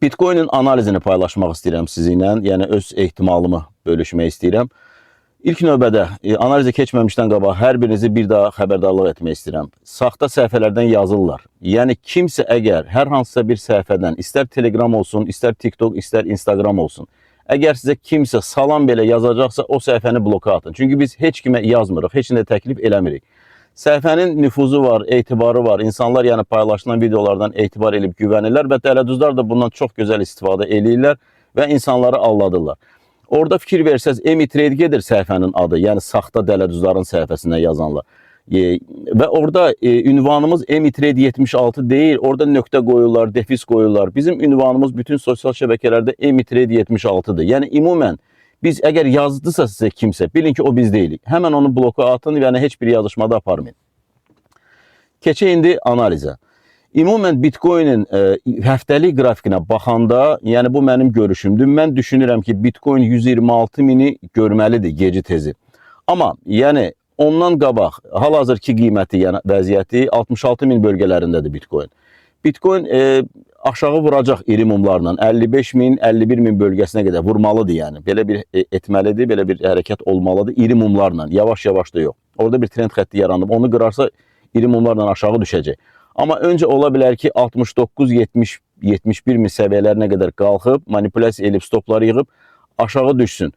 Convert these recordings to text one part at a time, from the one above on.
Bitcoin'in analizini paylaşmaq istəyirəm sizinlə, yəni öz ehtimalımı bölüşmək istəyirəm. İlk növbədə analizə keçməmişdən qabaq hər birinizi bir daha xəbərdarlıq etmək istəyirəm. Saxta səhifələrdən yazırlar. Yəni kimsə əgər hər hansısa bir səhifədən, istər Telegram olsun, istər TikTok, istər Instagram olsun, əgər sizə kimsə salam belə yazacaqsa, o səhifəni bloka atın. Çünki biz heç kimə yazmırıq, heç nə təklif eləmirik. Səhifənin nüfuzu var, etibarı var. İnsanlar yəni paylaşılan videolardan etibar edib güvənirlər və dələduzlar da bundan çox gözəl istifadə eləyirlər və insanları aldadırlar. Orada fikir versəz, Emitrade gedir səhifənin adı, yəni saxta dələduzların səhifəsindən yazanlar. Və orada ünvanımız Emitrade 76 deyil, orada nöqtə qoyurlar, defis qoyurlar. Bizim ünvanımız bütün sosial şəbəkələrdə Emitrade 76-dır. Yəni ümumən biz əgər yazdısa sizə kimsə, bilin ki o biz deyilik. Həmən onu bloka atın, yəni heç bir yazışmada aparmayın. Keçək indi analizə. Ümumən Bitcoin'in həftəlik qrafikinə baxanda, yəni bu mənim görüşümdür. Mən düşünürəm ki, Bitcoin 126 mini görməlidir geci tezi. Amma yəni ondan qabaq hal-hazırki qiyməti, yəni vəziyyəti 66 min bölgələrindədir Bitcoin. Bitcoin aşağı vuracaq iri mumlarla 55 min, 51 min bölgəsinə qədər vurmalıdır yəni. Belə bir etməlidir, belə bir hərəkət olmalıdır iri mumlarla, yavaş-yavaş da yox. Orada bir trend xətti yaranıb, onu qırarsa iri mumlarla aşağı düşəcək. Amma öncə ola bilər ki 69-70-71 min səviyyələrinə qədər qalxıb, manipulyasiya edib, stopları yığıb aşağı düşsün.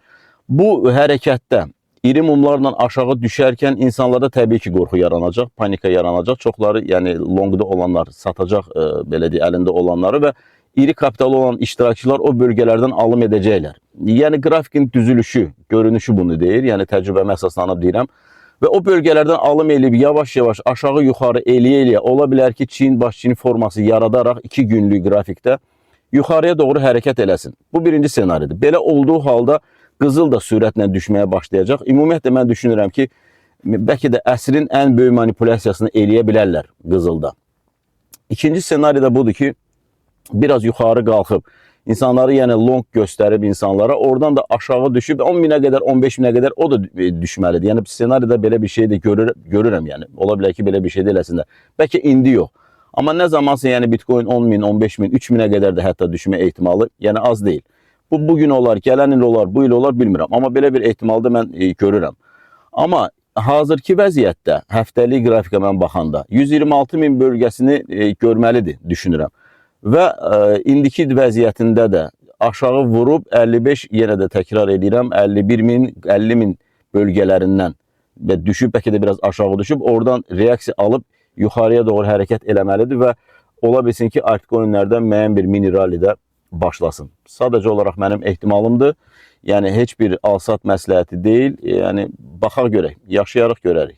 Bu hərəkətdə iri mumlarla aşağı düşərkən insanlarda təbii ki qorxu yaranacaq, panika yaranacaq. Çoxları, yəni longda olanlar satacaq, belə deyək, əlində olanları və iri kapitalı olan iştirakçılar o bölgələrdən alım edəcəklər. Yəni qrafikin düzülüşü, görünüşü bunu deyir, yəni təcrübəmə əsaslanıb deyirəm. Və o bölgələrdən alım eləyib yavaş-yavaş aşağı yuxarı eləyə-eləyə ola bilər ki Çin baş Çin forması yaradaraq 2 günlük qrafikdə yuxarıya doğru hərəkət eləsin. Bu birinci senaridir. Belə olduğu halda qızıl da sürətlə düşməyə başlayacaq. Ümumiyyətlə mən düşünürəm ki, bəlkə də əsrin ən böyük manipulyasiyasını eləyə bilərlər qızılda. İkinci senari də budur ki, biraz yuxarı qalxıb, insanları yəni long göstərib insanlara, oradan da aşağı düşüb 10 minə qədər, 15 minə qədər o da düşməlidir. Yəni senarida belə bir şey də görürəm yəni. Ola bilər ki, belə bir şey də eləsinlər. Bəlkə indi yox. Amma nə zamansa yəni Bitcoin 10 min, 15 min, 3 minə qədər də hətta düşmə ehtimalı yəni az deyil. Bu bugün olar, gələn il olar, bu il olar bilmirəm. Amma belə bir ehtimalda mən görürəm. Amma hazırki vəziyyətdə həftəlik qrafikə mən baxanda 126 min bölgəsini görməlidir düşünürəm. Və indiki vəziyyətində də aşağı vurub 55, yenə də təkrar edirəm, 51 min, 50 min bölgələrindən və düşüb, bəlkə də biraz aşağı düşüb, oradan reaksiya alıb yuxarıya doğru hərəkət eləməlidir və ola bilsin ki, altcoinlərdən müəyyən bir mini rallidə başlasın. Sadəcə olaraq mənim ehtimalımdır. Yəni heç bir alsat məsləhəti deyil. Yəni baxaq görək, yaşayarıq görərik.